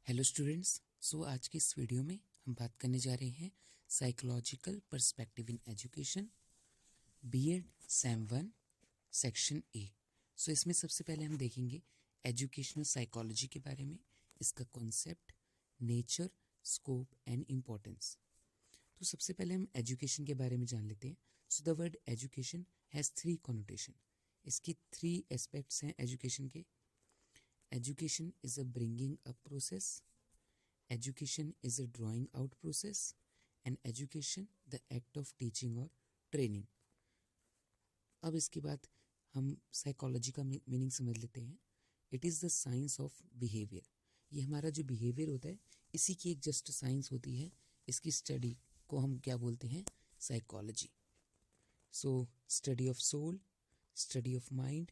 Hello students. आज की इस वीडियो में हम बात करने जा रहे हैं psychological perspective in education, BEd sem 1 section A. इसमें सबसे पहले हम देखेंगे एजुकेशनल साइकोलॉजी के बारे में, इसका concept, nature, scope and importance. तो सबसे पहले हम एजुकेशन के बारे में जान लेते हैं। The word education has 3 connotation. इसकी 3 एस्पेक्ट्स हैं एजुकेशन के। Education is a bringing up process, education is a drawing out process, and education the act of teaching or training. अब इसके बाद हम साइकोलॉजी का मीनिंग समझ लेते हैं। It is the science of behaviour. ये हमारा जो बिहेवियर होता है इसी की एक जस्ट साइंस होती है। इसकी स्टडी को हम क्या बोलते हैं? Psychology. Study of soul, study of mind,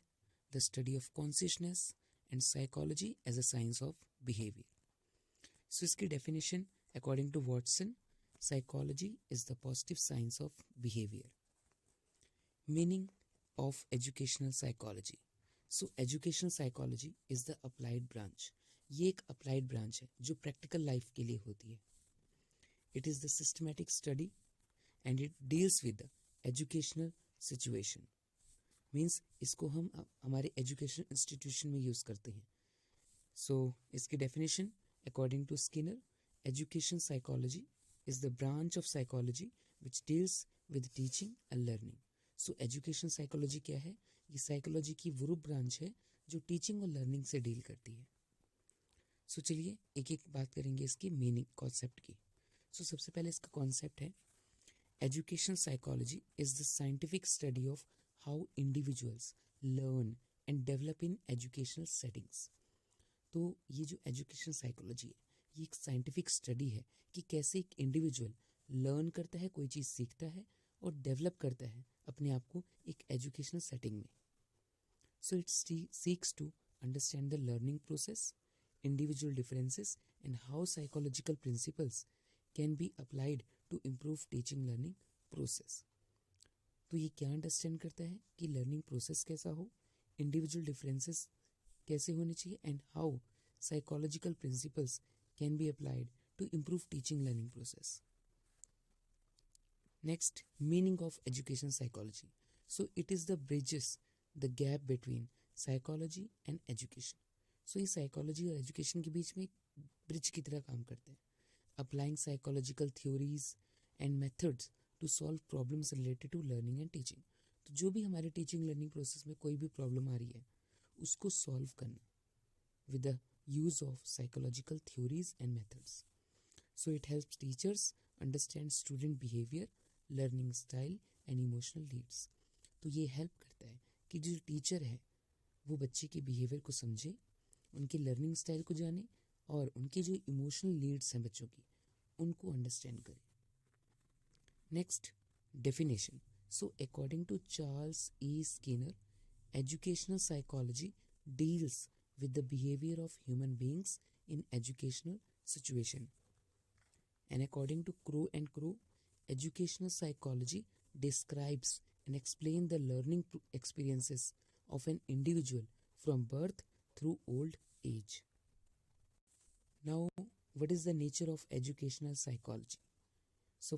the study of consciousness and psychology as a science of behavior. इसकी definition according to Watson, psychology is the positive science of behavior. Meaning of educational psychology. Educational psychology is the applied branch. ये एक applied branch है जो practical life के लिए होती है. It is the systematic study and it deals with the educational situation. Means इसको हम हमारे एजुकेशन इंस्टीट्यूशन में यूज़ करते हैं। इसकी definition according to Skinner, education psychology is the branch of psychology which deals with teaching and learning. Education psychology क्या है? ये साइकोलॉजी की वो ब्रांच है जो टीचिंग और लर्निंग से डील करती है। चलिए एक एक बात करेंगे इसकी मीनिंग, कॉन्सेप्ट की। सबसे पहले इसका कॉन्सेप्ट है, education psychology is the scientific study of how individuals learn and develop in educational settings. तो ये जो एजुकेशन साइकोलॉजी है ये एक साइंटिफिक स्टडी है कि कैसे एक इंडिविजुअल लर्न करता है, कोई चीज़ सीखता है और डेवलप करता है अपने आप को एक एजुकेशनल सेटिंग में। It seeks to understand the learning process, individual differences and how psychological principles can be applied to improve teaching learning process. तो ये क्या अंडरस्टैंड करता है कि लर्निंग प्रोसेस कैसा हो, इंडिविजुअल डिफरेंसेस कैसे होने चाहिए and how psychological principles can be applied to improve teaching learning process. Next, meaning of education psychology. It is the bridges the gap between psychology and education. ये psychology और education के बीच में एक bridge की तरह काम करते हैं। Applying psychological theories and methods to solve problems related to learning and teaching. तो जो भी हमारे टीचिंग लर्निंग प्रोसेस में कोई भी प्रॉब्लम आ रही है उसको सॉल्व करना with the use of psychological theories and methods. It helps teachers understand student behaviour, learning style and emotional needs. तो ये हेल्प करता है कि जो टीचर है वो बच्चे के बिहेवियर को समझे, उनके लर्निंग स्टाइल को जाने और उनके जो इमोशनल नीड्स हैं बच्चों की उनको अंडरस्टैंड करे। Next, definition. According to Charles E. Skinner, educational psychology deals with the behavior of human beings in educational situation. And according to Crow and Crow, educational psychology describes and explains the learning experiences of an individual from birth through old age. Now, what is the nature of educational psychology?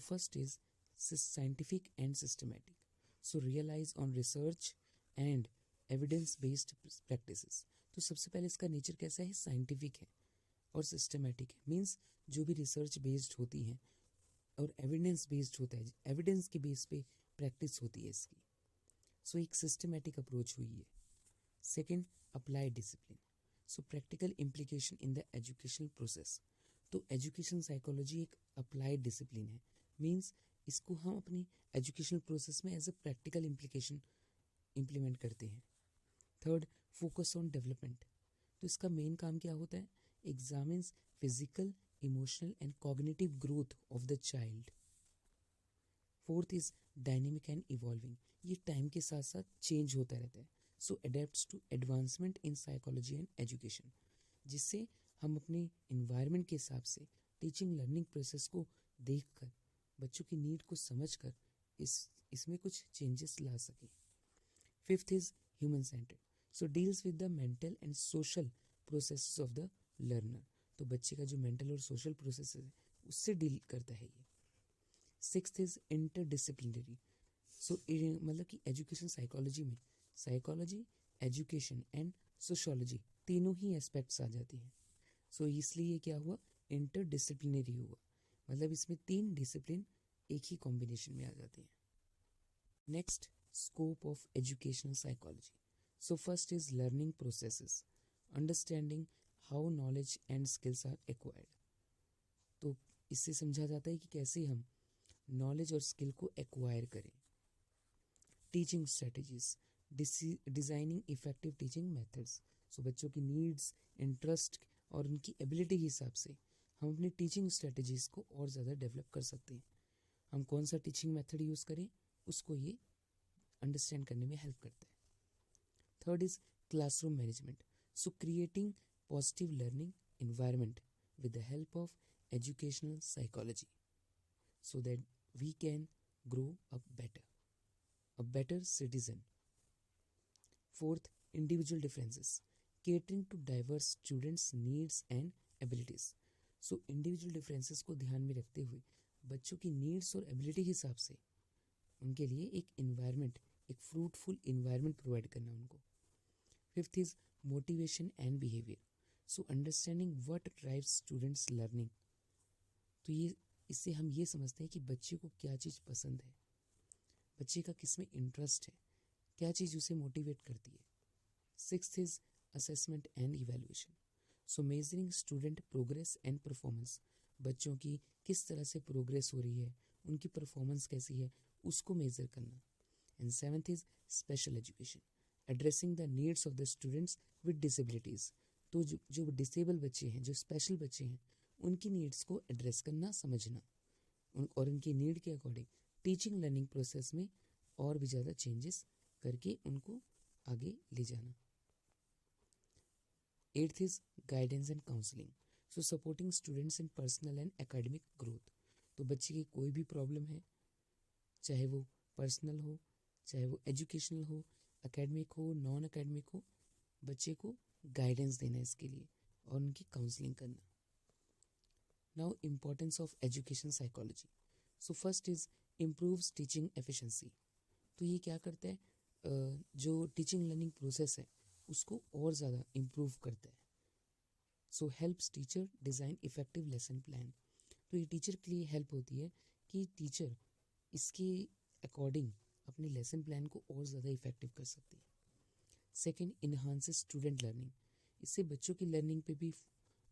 First is scientific and systematic. Relies on research and evidence based practices. तो सबसे पहले इसका nature कैसा है? Scientific है और systematic है। Means जो भी रिसर्च बेस्ड होती हैं और एविडेंस बेस्ड होता है, एविडेंस के बेस पे प्रैक्टिस होती है इसकी। एक सिस्टमेटिक अप्रोच हुई है। Second, applied discipline. Practical implication in the educational process. तो एजुकेशन साइकोलॉजी एक अप्लाइड डिसिप्लिन है। मीन्स इसको हम अपनी एजुकेशनल प्रोसेस में as a practical implication implement करते हैं। Third, focus on development. तो इसका मेन काम क्या होता है? Examines physical, emotional and cognitive growth of the child. Fourth is dynamic and evolving. ये टाइम के साथ साथ चेंज होता रहता है। Adapts to advancement in psychology and education, जिससे हम अपने इन्वायरमेंट के हिसाब से टीचिंग लर्निंग प्रोसेस को देखकर, बच्चों की नीड को समझकर इसमें कुछ चेंजेस ला सके। Fifth is human centred, deals with the mental and social processes of the learner. तो बच्चे का जो मेंटल और सोशल प्रोसेस है उससे डील करता है ये। Sixth is interdisciplinary. सो मतलब कि एजुकेशन साइकोलॉजी में साइकोलॉजी, एजुकेशन एंड सोशोलॉजी तीनों ही एस्पेक्ट्स आ जाती हैं। सो इसलिए क्या हुआ, इंटरडिसिप्लिनरी हुआ, मतलब इसमें तीन डिसिप्लिन एक ही कॉम्बिनेशन में आ जाते हैं। Next, scope of educational psychology. So first is learning processes, understanding how knowledge and skills are acquired. तो इससे समझा जाता है कि कैसे हम नॉलेज और स्किल को एक्वायर करें। Teaching strategies, designing effective teaching methods. So बच्चों की नीड्स, इंटरेस्ट और उनकी एबिलिटी के हिसाब से हम अपनी टीचिंग स्ट्रेटजीज को और ज़्यादा डेवलप कर सकते हैं। हम कौन सा टीचिंग मेथड यूज़ करें उसको ये अंडरस्टैंड करने में हेल्प करता है। Third is classroom management. So creating positive learning environment with the help of educational psychology so that we can grow up better, a better citizen. Fourth, individual differences, catering to diverse students needs and abilities. So individual differences को ध्यान में रखते हुए बच्चों की needs और ability के हिसाब से उनके लिए एक इन्वायरमेंट, एक फ्रूटफुल इन्वायरमेंट प्रोवाइड करना उनको। Fifth is motivation and behaviour. So understanding what drives students learning. तो ये इससे हम ये समझते हैं कि बच्चे को क्या चीज़ पसंद है, बच्चे का किस में इंटरेस्ट है, क्या चीज़ उसे मोटिवेट करती है। Sixth is assessment and evaluation. So measuring student progress and performance, बच्चों की किस तरह से प्रोग्रेस हो रही है, उनकी परफॉर्मेंस कैसी है, उसको मेज़र करना। And seventh is special education, addressing the needs of the students with disabilities. तो जो डिसेबल बच्चे हैं, जो स्पेशल बच्चे हैं, उनकी नीड्स को एड्रेस करना, समझना और उनकी नीड के अकॉर्डिंग टीचिंग लर्निंग प्रोसेस में और भी ज़्यादा चेंजेस करके उनको आगे ले जाना। Eighth is guidance and counselling. So supporting students in personal and academic growth. तो बच्चे की कोई भी प्रॉब्लम है, चाहे वो पर्सनल हो, चाहे वो एजुकेशनल हो, एकेडमिक हो, नॉन एकेडमिक हो, बच्चे को गाइडेंस देना इसके लिए और उनकी काउंसलिंग करना। Now importance of education psychology. So first is improves teaching efficiency. तो ये क्या करता है, जो टीचिंग लर्निंग प्रोसेस है उसको और ज़्यादा इम्प्रूव करता है। So helps teacher design effective lesson plan. तो ये टीचर के लिए हेल्प होती है कि टीचर इसके अकॉर्डिंग अपने लेसन प्लान को और ज़्यादा इफेक्टिव कर सकती है। Second, enhances student learning. इससे बच्चों की लर्निंग पे भी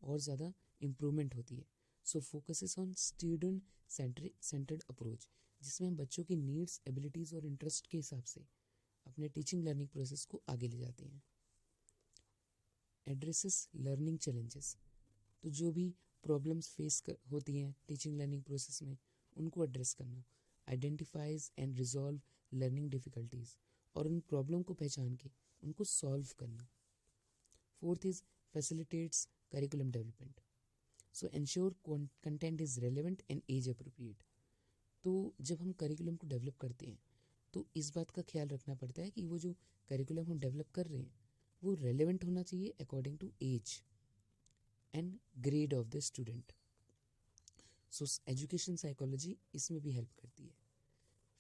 और ज़्यादा इम्प्रूवमेंट होती है। So focuses on student centred approach, जिसमें हम बच्चों की नीड्स, एबिलिटीज़ और इंटरेस्ट के हिसाब से अपने टीचिंग लर्निंग प्रोसेस को आगे ले जाते हैं। Addresses learning challenges. तो जो भी प्रॉब्लम्स फेस होती हैं टीचिंग लर्निंग प्रोसेस में, उनको एड्रेस करना। Identifies and resolve learning difficulties, और उन प्रॉब्लम को पहचान के उनको सॉल्व करना। Fourth is facilitates curriculum development. So ensure content is relevant and age appropriate. तो जब हम करिकुलम को डेवलप करते हैं तो इस बात का ख्याल रखना पड़ता है कि वो जो करिकुलम हम डेवलप कर रहे हैं वो रेलेवेंट होना चाहिए according to age and grade of the student. So education psychology इसमें भी हेल्प करती है।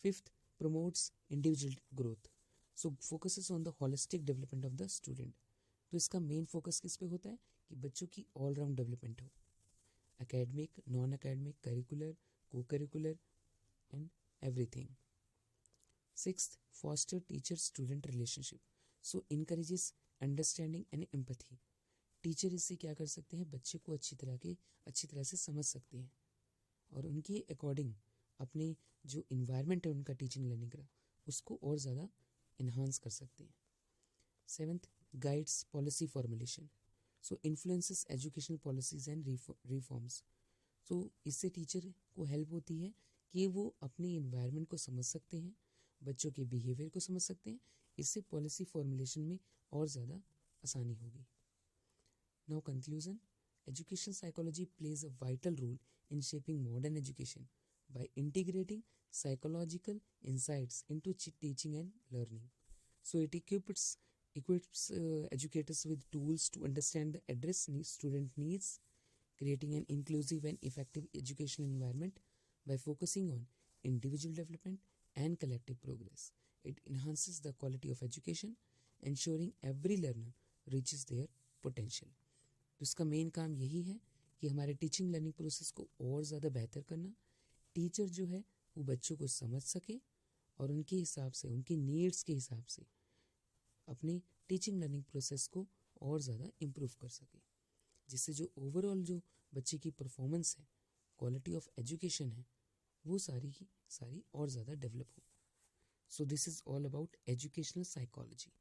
Fifth, promotes individual growth. So focuses on the holistic development of the student. तो इसका मेन फोकस किस पे होता है कि बच्चों की ऑल राउंड डेवलपमेंट हो, एकेडमिक, नॉन एकेडमिक, करिकुलर, को curricular and everything. Sixth, foster teacher student relationship. So encourages understanding and empathy. Teacher इससे क्या कर सकते हैं, बच्चे को अच्छी तरह से समझ सकते हैं और उनके अकॉर्डिंग अपने जो इन्वायरमेंट है उनका टीचिंग लर्निंग का, उसको और ज़्यादा इन्हांस कर सकते हैं। Seventh, guides policy formulation. So influences educational policies and reforms. तो इससे टीचर को हेल्प होती है कि वो अपने इन्वायरमेंट को समझ सकते हैं, बच्चों के बिहेवियर को समझ सकते हैं। इससे पॉलिसी फॉर्मुलेशन में और ज़्यादा आसानी होगी। Now conclusion, education psychology plays a vital role in shaping modern education by integrating psychological insights into teaching and learning. So it equips educators with tools to understand the address student needs, creating an inclusive and effective educational environment by focusing on individual development and collective progress. It enhances the quality of education, ensuring every learner reaches their potential. तो इसका main काम यही है कि हमारे teaching learning process को और ज़्यादा बेहतर करना, टीचर जो है वो बच्चों को समझ सके और उनके हिसाब से, उनकी नीड्स के हिसाब से अपनी टीचिंग लर्निंग प्रोसेस को और ज़्यादा इम्प्रूव कर सके, जिससे जो ओवरऑल जो बच्चे की परफॉर्मेंस है, क्वालिटी ऑफ एजुकेशन है, वो सारी की सारी और ज़्यादा डेवलप हो. So this is all about educational psychology.